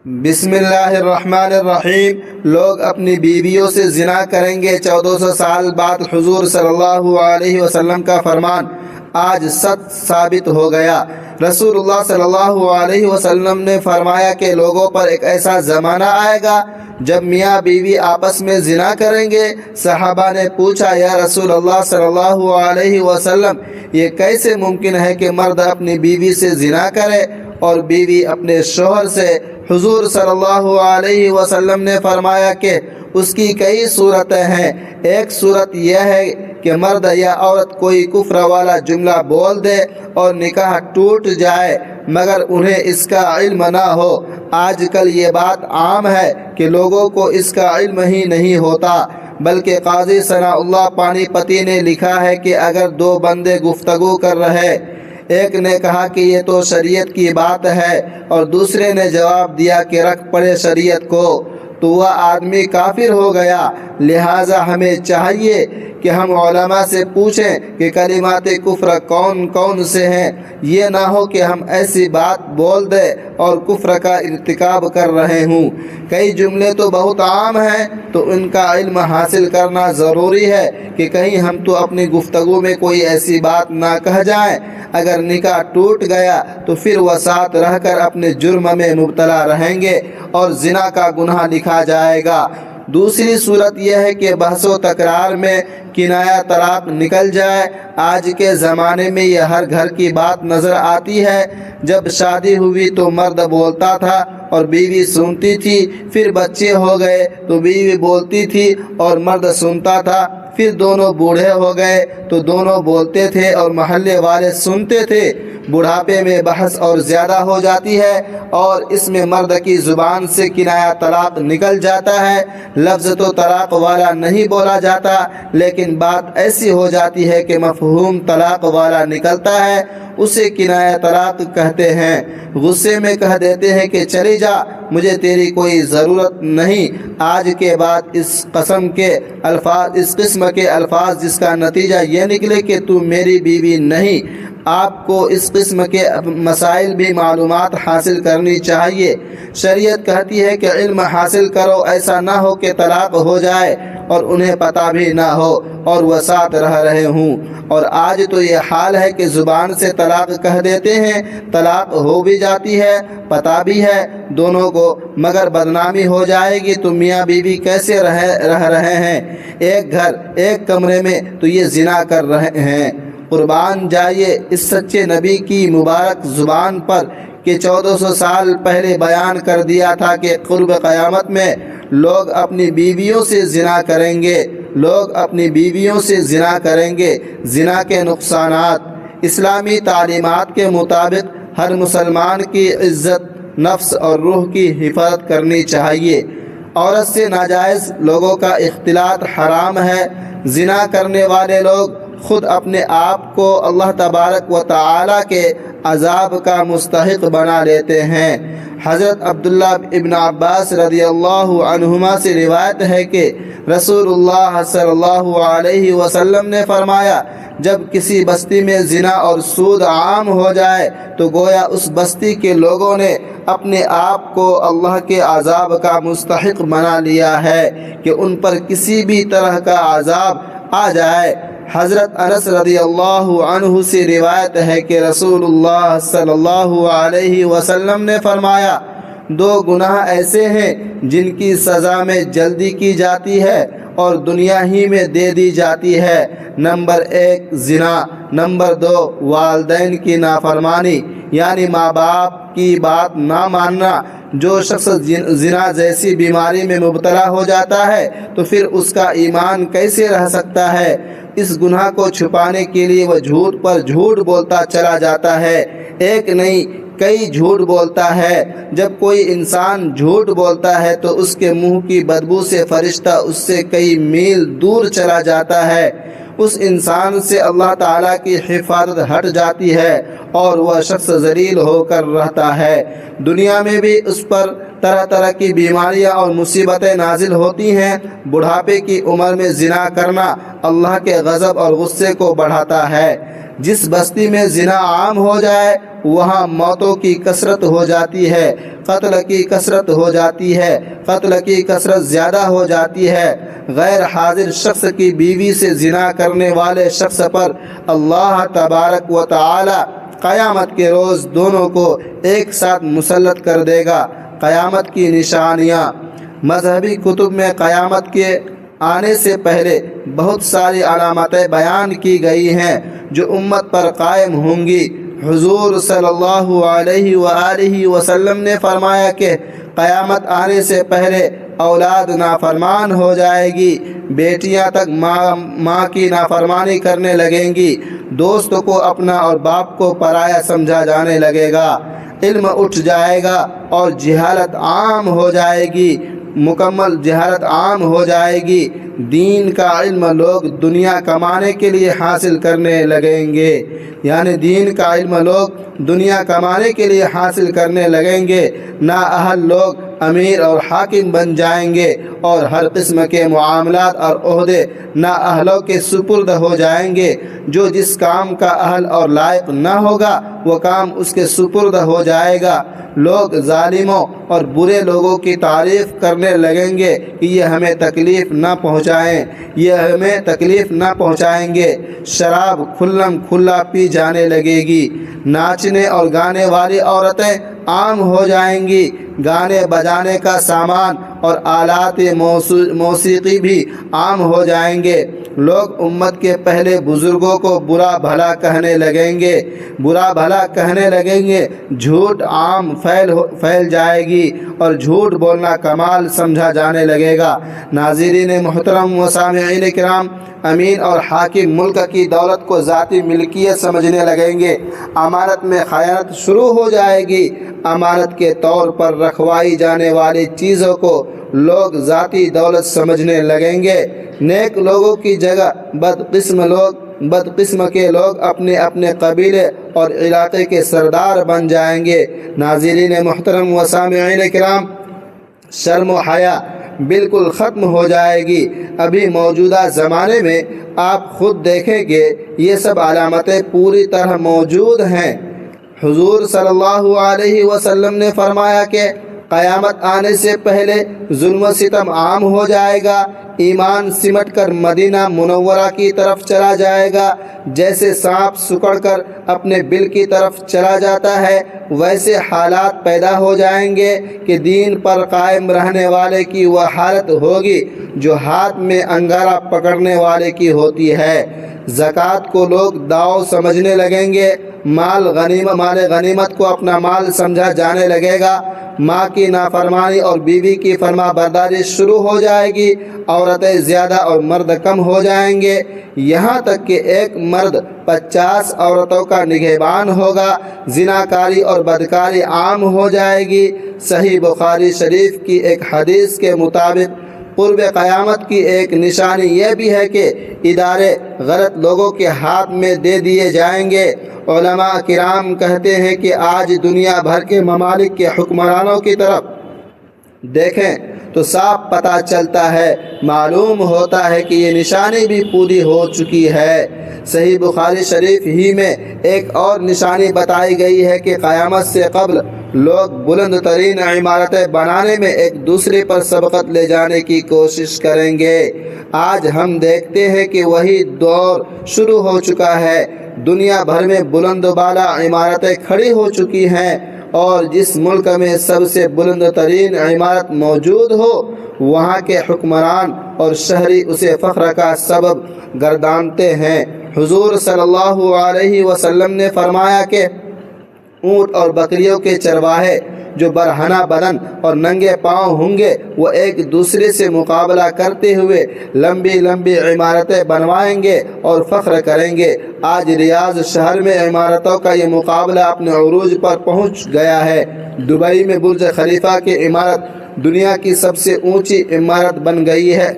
بسم اللہ الرحمن الرحیم۔ لوگ اپنی بیویوں سے زنا کریں گے۔ 1400 سال بعد حضور صلی اللہ علیہ وسلم کا فرمان آج سچ ثابت ہو گیا۔ رسول اللہ صلی اللہ علیہ وسلم نے فرمایا کہ لوگوں پر ایک ایسا زمانہ آئے گا جب میاں بیوی آپس میں زنا کریں گے۔ صحابہ نے پوچھا، یا رسول اللہ صلی اللہ علیہ وسلم، یہ کیسے ممکن ہے کہ مرد اپنی بیوی سے زنا کرے اور بیوی اپنے شوہر سے؟ حضور صلی اللہ علیہ وسلم نے فرمایا کہ اس کی کئی صورتیں ہیں۔ ایک صورت یہ ہے کہ مرد یا عورت کوئی کفر والا جملہ بول دے اور نکاح ٹوٹ جائے مگر انہیں اس کا علم نہ ہو۔ آج کل یہ بات عام ہے کہ لوگوں کو اس کا علم ہی نہیں ہوتا، بلکہ قاضی ثناء اللہ پانی پتی نے لکھا ہے کہ اگر دو بندے گفتگو کر رہے، ایک نے کہا کہ یہ تو شریعت کی بات ہے اور دوسرے نے جواب دیا کہ رکھ پڑے شریعت کو، تو وہ آدمی کافر ہو گیا۔ لہٰذا ہمیں چاہیے کہ ہم علماء سے پوچھیں کہ کلمات کفر کون کون سے ہیں، یہ نہ ہو کہ ہم ایسی بات بول دیں اور کفر کا ارتکاب کر رہے ہوں۔ کئی جملے تو بہت عام ہیں تو ان کا علم حاصل کرنا ضروری ہے کہ کہیں ہم تو اپنی گفتگو میں کوئی ایسی بات نہ کہہ جائیں۔ اگر نکاح ٹوٹ گیا تو پھر وہ ساتھ رہ کر اپنے جرم میں مبتلا رہیں گے اور زنا کا گناہ لکھا جائے گا۔ دوسری صورت یہ ہے کہ بحث و تکرار میں کنایہ طلاق نکل جائے۔ آج کے زمانے میں یہ ہر گھر کی بات نظر آتی ہے۔ جب شادی ہوئی تو مرد بولتا تھا اور بیوی سنتی تھی، پھر بچے ہو گئے تو بیوی بولتی تھی اور مرد سنتا تھا، پھر دونوں بوڑھے ہو گئے تو دونوں بولتے تھے اور محلے والے سنتے تھے۔ بڑھاپے میں بحث اور زیادہ ہو جاتی ہے اور اس میں مرد کی زبان سے کنایہ طلاق نکل جاتا ہے۔ لفظ تو طلاق والا نہیں بولا جاتا، لیکن بات ایسی ہو جاتی ہے کہ مفہوم طلاق والا نکلتا ہے، اسے کنایہ طلاق کہتے ہیں۔ غصے میں کہہ دیتے ہیں کہ چلی جا، مجھے تیری کوئی ضرورت نہیں۔ آج کے بعد اس قسم کے الفاظ جس کا نتیجہ یہ نکلے کہ تو میری بیوی نہیں۔ آپ کو اس قسم کے مسائل بھی معلومات حاصل کرنی چاہیے۔ شریعت کہتی ہے کہ علم حاصل کرو، ایسا نہ ہو کہ طلاق ہو جائے اور انہیں پتہ بھی نہ ہو اور وہ ساتھ رہ رہے ہوں۔ اور آج تو یہ حال ہے کہ زبان سے طلاق کہہ دیتے ہیں، طلاق ہو بھی جاتی ہے، پتہ بھی ہے دونوں کو، مگر بدنامی ہو جائے گی تو میاں بیوی کیسے رہ رہے ہیں ایک گھر ایک کمرے میں، تو یہ زنا کر رہے ہیں۔ قربان جائیے اس سچے نبی کی مبارک زبان پر کہ 1400 سال پہلے بیان کر دیا تھا کہ قرب قیامت میں لوگ اپنی بیویوں سے زنا کریں گے۔ لوگ اپنی بیویوں سے زنا کریں گے۔ زنا کے نقصانات۔ اسلامی تعلیمات کے مطابق ہر مسلمان کی عزت، نفس اور روح کی حفاظت کرنی چاہیے۔ عورت سے ناجائز لوگوں کا اختلاط حرام ہے۔ زنا کرنے والے لوگ خود اپنے آپ کو اللہ تبارک و تعالی کے عذاب کا مستحق بنا لیتے ہیں۔ حضرت عبداللہ ابن عباس رضی اللہ عنہما سے روایت ہے کہ رسول اللہ صلی اللہ علیہ وسلم نے فرمایا، جب کسی بستی میں زنا اور سود عام ہو جائے تو گویا اس بستی کے لوگوں نے اپنے آپ کو اللہ کے عذاب کا مستحق بنا لیا ہے کہ ان پر کسی بھی طرح کا عذاب آ جائے۔ حضرت انس رضی اللہ عنہ سے روایت ہے کہ رسول اللہ صلی اللہ علیہ وسلم نے فرمایا، دو گناہ ایسے ہیں جن کی سزا میں جلدی کی جاتی ہے اور دنیا ہی میں دے دی جاتی ہے۔ نمبر 1 زنا، نمبر 2 والدین کی نافرمانی، یعنی ماں باپ کی بات نہ ماننا۔ جو شخص زنا جیسی بیماری میں مبتلا ہو جاتا ہے تو پھر اس کا ایمان کیسے رہ سکتا ہے؟ اس گناہ کو چھپانے کے لیے وہ جھوٹ پر جھوٹ بولتا چلا جاتا ہے، ایک نہیں کئی جھوٹ بولتا ہے۔ جب کوئی انسان جھوٹ بولتا ہے تو اس کے منہ کی بدبو سے فرشتہ اس سے کئی میل دور چلا جاتا ہے۔ اس انسان سے اللہ تعالیٰ کی حفاظت ہٹ جاتی ہے اور وہ شخص ذلیل ہو کر رہتا ہے۔ دنیا میں بھی اس پر طرح طرح کی بیماریاں اور مصیبتیں نازل ہوتی ہیں۔ بڑھاپے کی عمر میں زنا کرنا اللہ کے غضب اور غصے کو بڑھاتا ہے۔ جس بستی میں زنا عام ہو جائے وہاں موتوں کی کثرت ہو جاتی ہے، قتل کی کثرت ہو جاتی ہے، قتل کی کثرت زیادہ ہو جاتی ہے۔ غیر حاضر شخص کی بیوی سے زنا کرنے والے شخص پر اللہ تبارک و تعالی قیامت کے روز دونوں کو ایک ساتھ مسلط کر دے گا۔ قیامت کی نشانیاں۔ مذہبی کتب میں قیامت کے آنے سے پہلے بہت ساری علامتیں بیان کی گئی ہیں جو امت پر قائم ہوں گی۔ حضور صلی اللہ علیہ وآلہ وسلم نے فرمایا کہ قیامت آنے سے پہلے اولاد نافرمان ہو جائے گی، بیٹیاں تک ماں کی نافرمانی کرنے لگیں گی، دوست کو اپنا اور باپ کو پرایا سمجھا جانے لگے گا، علم اٹھ جائے گا اور جہالت عام ہو جائے گی، مکمل جہالت عام ہو جائے گی۔ دین کا علم لوگ دنیا کمانے کے لیے حاصل کرنے لگیں گے، یعنی دین کا علم لوگ دنیا کمانے کے لیے حاصل کرنے لگیں گے۔ نااہل لوگ امیر اور حاکم بن جائیں گے اور ہر قسم کے معاملات اور عہدے نااہلوں کے سپرد ہو جائیں گے۔ جو جس کام کا اہل اور لائق نہ ہوگا وہ کام اس کے سپرد ہو جائے گا۔ لوگ ظالموں اور برے لوگوں کی تعریف کرنے لگیں گے کہ یہ ہمیں تکلیف نہ پہنچائیں، یہ ہمیں تکلیف نہ پہنچائیں گے۔ شراب کھلم کھلا پی جانے لگے گی، ناچنے اور گانے والی عورتیں عام ہو جائیں گی، گانے بجانے کا سامان اور آلات موسیقی بھی عام ہو جائیں گے۔ لوگ امت کے پہلے بزرگوں کو برا بھلا کہنے لگیں گے، برا بھلا کہنے لگیں گے، جھوٹ عام پھیل جائے گی اور جھوٹ بولنا کمال سمجھا جانے لگے گا۔ ناظرین محترم و سامعین کرام، امین اور حاکم ملک کی دولت کو ذاتی ملکیت سمجھنے لگیں گے، امانت میں خیانت شروع ہو جائے گی، امانت کے طور پر رکھوائی جانے والی چیزوں کو لوگ ذاتی دولت سمجھنے لگیں گے۔ نیک لوگوں کی جگہ بدقسم کے لوگ اپنے اپنے قبیلے اور علاقے کے سردار بن جائیں گے۔ ناظرین محترم و سامعین کرام، شرم و حیا بالکل ختم ہو جائے گی۔ ابھی موجودہ زمانے میں آپ خود دیکھیں گے یہ سب علامتیں پوری طرح موجود ہیں۔ حضور صلی اللہ علیہ وسلم نے فرمایا کہ قیامت آنے سے پہلے ظلم و ستم عام ہو جائے گا، ایمان سمٹ کر مدینہ منورہ کی طرف چلا جائے گا۔ جیسے سانپ سکڑ کر اپنے بل کی طرف چلا جاتا ہے، ویسے حالات پیدا ہو جائیں گے کہ دین پر قائم رہنے والے کی وہ حالت ہوگی جو ہاتھ میں انگارہ پکڑنے والے کی ہوتی ہے۔ زکوٰۃ کو لوگ داؤ سمجھنے لگیں گے، مال غنیمت کو اپنا مال سمجھا جانے لگے گا، ماں کی نافرمانی اور بیوی کی فرما برداری شروع ہو جائے گی، عورتیں زیادہ اور مرد کم ہو جائیں گے، یہاں تک کہ ایک مرد 50 عورتوں کا نگہبان ہوگا، زناکاری اور بدکاری عام ہو جائے گی۔ صحیح بخاری شریف کی ایک حدیث کے مطابق قرب قیامت کی ایک نشانی یہ بھی ہے کہ ادارے غلط لوگوں کے ہاتھ میں دے دیے جائیں گے۔ علماء کرام کہتے ہیں کہ آج دنیا بھر کے ممالک کے حکمرانوں کی طرف دیکھیں تو صاف پتہ چلتا ہے، معلوم ہوتا ہے کہ یہ نشانی بھی پوری ہو چکی ہے۔ صحیح بخاری شریف ہی میں ایک اور نشانی بتائی گئی ہے کہ قیامت سے قبل لوگ بلند ترین عمارتیں بنانے میں ایک دوسرے پر سبقت لے جانے کی کوشش کریں گے۔ آج ہم دیکھتے ہیں کہ وہی دور شروع ہو چکا ہے، دنیا بھر میں بلند بالا عمارتیں کھڑی ہو چکی ہیں، اور جس ملک میں سب سے بلند ترین عمارت موجود ہو وہاں کے حکمران اور شہری اسے فخر کا سبب گردانتے ہیں۔ حضور صلی اللہ علیہ وسلم نے فرمایا کہ اونٹ اور بکریوں کے چرواہے جو برہنہ بدن اور ننگے پاؤں ہوں گے وہ ایک دوسرے سے مقابلہ کرتے ہوئے لمبی لمبی عمارتیں بنوائیں گے اور فخر کریں گے۔ آج ریاض شہر میں عمارتوں کا یہ مقابلہ اپنے عروج پر پہنچ گیا ہے۔ دبئی میں برج خلیفہ کی عمارت دنیا کی سب سے اونچی عمارت بن گئی ہے،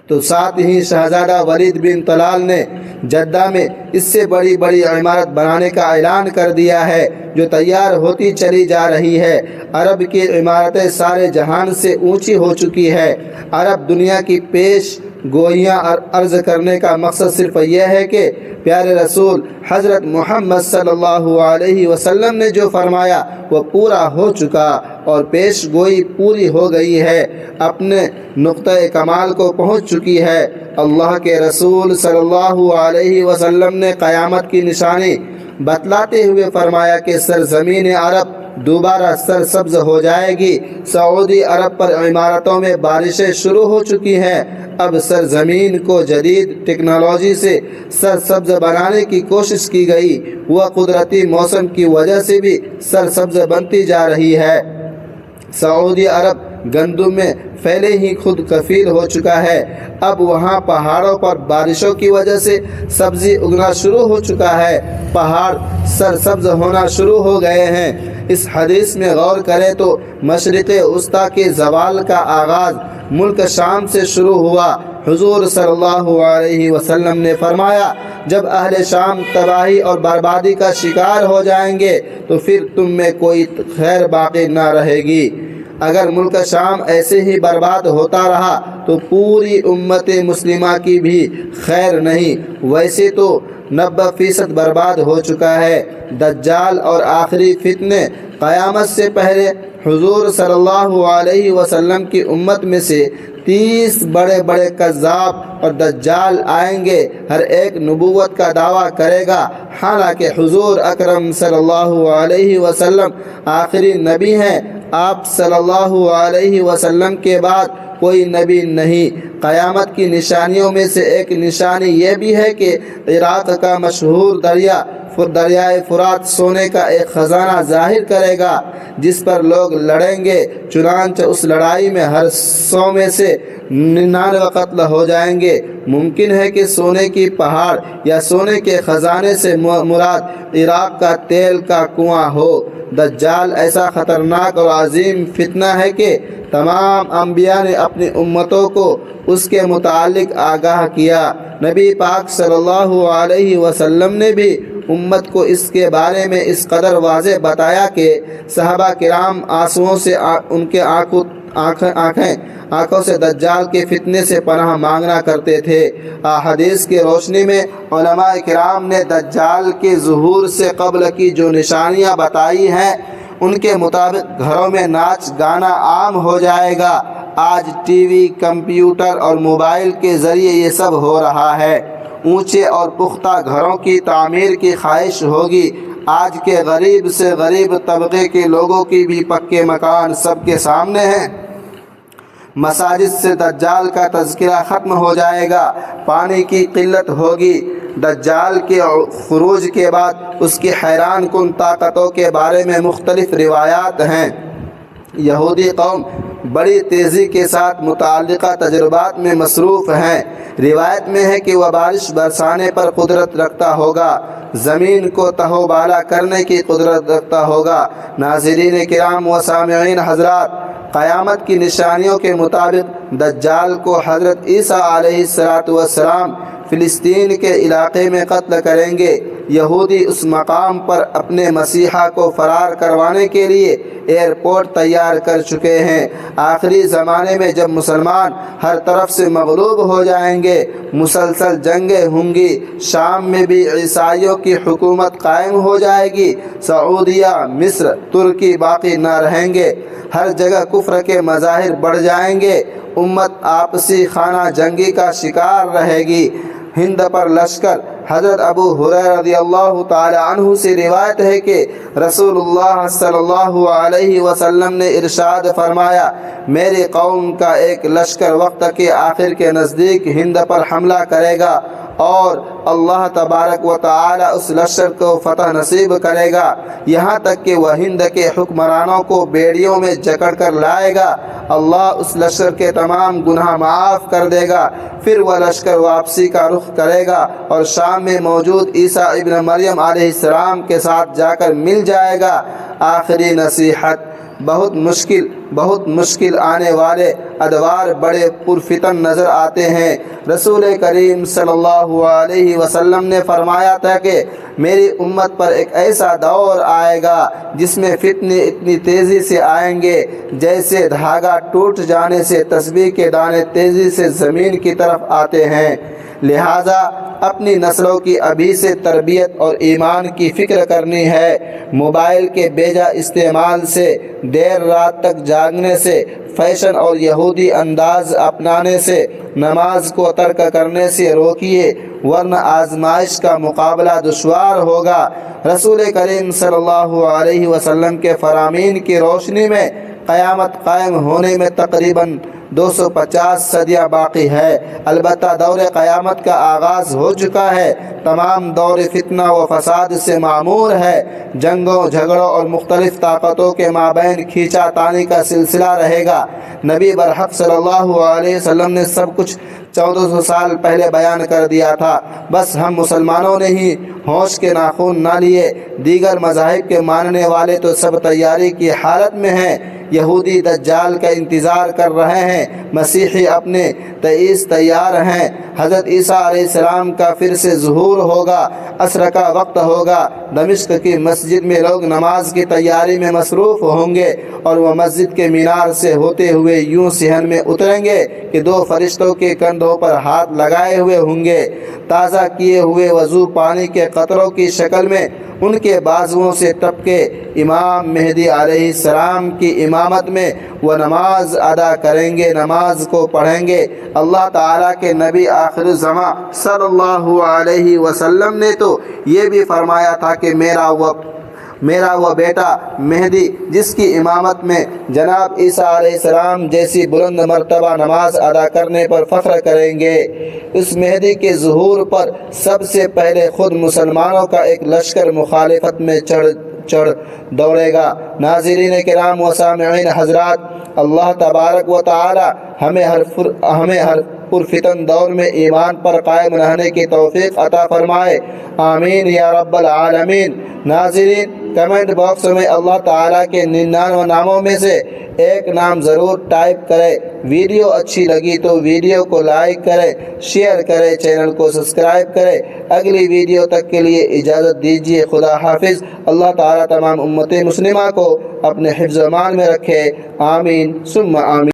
تو ساتھ ہی شہزادہ ولید بن طلال نے جدہ میں اس سے بڑی بڑی عمارت بنانے کا اعلان کر دیا ہے جو تیار ہوتی چلی جا رہی ہے۔ عرب کی عمارتیں سارے جہان سے اونچی ہو چکی ہے۔ عرب دنیا کی پیش گوئیاں عرض کرنے کا مقصد صرف یہ ہے کہ پیارے رسول حضرت محمد صلی اللہ علیہ وسلم نے جو فرمایا وہ پورا ہو چکا اور پیش گوئی پوری ہو گئی ہے، اپنے نقطۂ کمال کو پہنچ چکی ہے۔ اللہ کے رسول صلی اللہ علیہ وسلم نے قیامت کی نشانی بتلاتے ہوئے فرمایا کہ سرزمین عرب دوبارہ سرسبز ہو جائے گی۔ سعودی عرب پر عمارتوں میں بارشیں شروع ہو چکی ہیں۔ اب سرزمین کو جدید ٹیکنالوجی سے سرسبز بنانے کی کوشش کی گئی، وہ قدرتی موسم کی وجہ سے بھی سرسبز بنتی جا رہی ہے۔ سعودی عرب گندم میں پہلے ہی خود کفیل ہو چکا ہے، اب وہاں پہاڑوں پر بارشوں کی وجہ سے سبزی اگنا شروع ہو چکا ہے، پہاڑ سرسبز ہونا شروع ہو گئے ہیں۔ اس حدیث میں غور کریں تو مشرق وسطیٰ کے زوال کا آغاز ملک شام سے شروع ہوا۔ حضور صلی اللہ علیہ وسلم نے فرمایا جب اہل شام تباہی اور بربادی کا شکار ہو جائیں گے تو پھر تم میں کوئی خیر باقی نہ رہے گی۔ اگر ملک شام ایسے ہی برباد ہوتا رہا تو پوری امت مسلمہ کی بھی خیر نہیں، ویسے تو 90% برباد ہو چکا ہے۔ دجال اور آخری فتنے قیامت سے پہلے حضور صلی اللہ علیہ وسلم کی امت میں سے 30 بڑے بڑے کذاب اور دجال آئیں گے، ہر ایک نبوت کا دعویٰ کرے گا، حالانکہ حضور اکرم صلی اللہ علیہ وسلم آخری نبی ہیں۔ آپ صلی اللہ علیہ وسلم کے بعد کوئی نبی نہیں۔ قیامت کی نشانیوں میں سے ایک نشانی یہ بھی ہے کہ عراق کا مشہور دریائے فرات سونے کا ایک خزانہ ظاہر کرے گا جس پر لوگ لڑیں گے، چنانچہ اس لڑائی میں ہر 100 میں سے 99 قتل ہو جائیں گے۔ ممکن ہے کہ سونے کی پہاڑ یا سونے کے خزانے سے مراد عراق کا تیل کا کنواں ہو۔ دجال ایسا خطرناک اور عظیم فتنہ ہے کہ تمام انبیاء نے اپنی امتوں کو اس کے متعلق آگاہ کیا۔ نبی پاک صلی اللہ علیہ وسلم نے بھی امت کو اس کے بارے میں اس قدر واضح بتایا کہ صحابہ کرام آنسوؤں سے ان کے آنکھوں سے دجال کے فتنے سے پناہ مانگنا کرتے تھے۔ احادیث کی روشنی میں علماء کرام نے دجال کے ظہور سے قبل کی جو نشانیاں بتائی ہیں ان کے مطابق گھروں میں ناچ گانا عام ہو جائے گا۔ آج ٹی وی، کمپیوٹر اور موبائل کے ذریعے یہ سب ہو رہا ہے۔ اونچے اور پختہ گھروں کی تعمیر کی خواہش ہوگی۔ آج کے غریب سے غریب طبقے کے لوگوں کی بھی پکے مکان سب کے سامنے ہیں۔ مساجد سے دجال کا تذکرہ ختم ہو جائے گا۔ پانی کی قلت ہوگی۔ دجال کے خروج کے بعد اس کی حیران کن طاقتوں کے بارے میں مختلف روایات ہیں۔ یہودی قوم بڑی تیزی کے ساتھ متعلقہ تجربات میں مصروف ہیں۔ روایت میں ہے کہ وہ بارش برسانے پر قدرت رکھتا ہوگا، زمین کو تہو بالا کرنے کی قدرت رکھتا ہوگا۔ ناظرین کرام و سامعین حضرات، قیامت کی نشانیوں کے مطابق دجال کو حضرت عیسیٰ علیہ السلام فلسطین کے علاقے میں قتل کریں گے۔ یہودی اس مقام پر اپنے مسیحا کو فرار کروانے کے لیے ایئرپورٹ تیار کر چکے ہیں۔ آخری زمانے میں جب مسلمان ہر طرف سے مغلوب ہو جائیں گے، مسلسل جنگیں ہوں گی، شام میں بھی عیسائیوں کی حکومت قائم ہو جائے گی، سعودیہ، مصر، ترکی باقی نہ رہیں گے، ہر جگہ کفر کے مظاہر بڑھ جائیں گے، امت آپسی خانہ جنگی کا شکار رہے گی۔ ہند پر لشکر۔ حضرت ابو ہریرہ رضی اللہ تعالی عنہ سے روایت ہے کہ رسول اللہ صلی اللہ علیہ وسلم نے ارشاد فرمایا، میری قوم کا ایک لشکر وقت کے آخر کے نزدیک ہند پر حملہ کرے گا اور اللہ تبارک و تعالی اس لشکر کو فتح نصیب کرے گا، یہاں تک کہ وہ ہند کے حکمرانوں کو بیڑیوں میں جکڑ کر لائے گا۔ اللہ اس لشکر کے تمام گناہ معاف کر دے گا۔ پھر وہ لشکر واپسی کا رخ کرے گا اور شام میں موجود عیسیٰ ابن مریم علیہ السلام کے ساتھ جا کر مل جائے گا۔ آخری نصیحت، بہت مشکل آنے والے ادوار بڑے پرفتن نظر آتے ہیں۔ رسول کریم صلی اللہ علیہ وسلم نے فرمایا تھا کہ میری امت پر ایک ایسا دور آئے گا جس میں فتنے اتنی تیزی سے آئیں گے جیسے دھاگا ٹوٹ جانے سے تسبیح کے دانے تیزی سے زمین کی طرف آتے ہیں۔ لہٰذا اپنی نسلوں کی ابھی سے تربیت اور ایمان کی فکر کرنی ہے۔ موبائل کے بیجا استعمال سے، دیر رات تک جاگنے سے، فیشن اور یہودی انداز اپنانے سے، نماز کو ترک کرنے سے روکیے، ورنہ آزمائش کا مقابلہ دشوار ہوگا۔ رسول کریم صلی اللہ علیہ وسلم کے فرامین کی روشنی میں قیامت قائم ہونے میں تقریباً 250 صدیاں باقی ہے۔ البتہ دور قیامت کا آغاز ہو چکا ہے۔ تمام دور فتنہ و فساد سے معمور ہے۔ جنگوں، جھگڑوں اور مختلف طاقتوں کے مابین کھینچا تانی کا سلسلہ رہے گا۔ نبی برحق صلی اللہ علیہ وسلم نے سب کچھ 1400 سال پہلے بیان کر دیا تھا، بس ہم مسلمانوں نے ہی ہوش کے ناخن نہ لیے۔ دیگر مذاہب کے ماننے والے تو سب تیاری کی حالت میں ہیں۔ یہودی دجال کا انتظار کر رہے ہیں، مسیحی اپنے تئیس تیار ہیں۔ حضرت عیسیٰ علیہ السلام کا پھر سے ظہور ہوگا، عصر کا وقت ہوگا۔ دمشق کی مسجد میں لوگ نماز کی تیاری میں مصروف ہوں گے اور وہ مسجد کے مینار سے ہوتے ہوئے یوں صحن میں اتریں گے کہ 2 فرشتوں کے کندھوں پر ہاتھ لگائے ہوئے ہوں گے۔ تازہ کیے ہوئے وضو پانی کے قطروں کی شکل میں ان کے بازوؤں سے ٹپکے امام مہدی علیہ السلام کی امامت میں وہ نماز ادا کریں گے، نماز کو پڑھیں گے۔ اللہ تعالیٰ کے نبی آخر الزمان صلی اللہ علیہ وسلم نے تو یہ بھی فرمایا تھا کہ میرا وہ بیٹا مہدی جس کی امامت میں جناب عیسیٰ علیہ السلام جیسی بلند مرتبہ نماز ادا کرنے پر فخر کریں گے۔ اس مہدی کے ظہور پر سب سے پہلے خود مسلمانوں کا ایک لشکر مخالفت میں چڑھ دوڑے گا۔ ناظرین کرام و سامعین حضرات، اللہ تبارک و تعالی ہمیں ہر پرفتن دور میں ایمان پر قائم رہنے کی توفیق عطا فرمائے، آمین یا رب العالمین۔ ناظرین، کمنٹ باکس میں اللہ تعالیٰ کے 99 ناموں میں سے ایک نام ضرور ٹائپ کریں۔ ویڈیو اچھی لگی تو ویڈیو کو لائک کریں، شیئر کریں، چینل کو سبسکرائب کریں۔ اگلی ویڈیو تک کے لیے اجازت دیجیے، خدا حافظ۔ اللہ تعالیٰ تمام امت مسلمہ کو اپنے حفظ و امان میں رکھے، آمین ثم آمین۔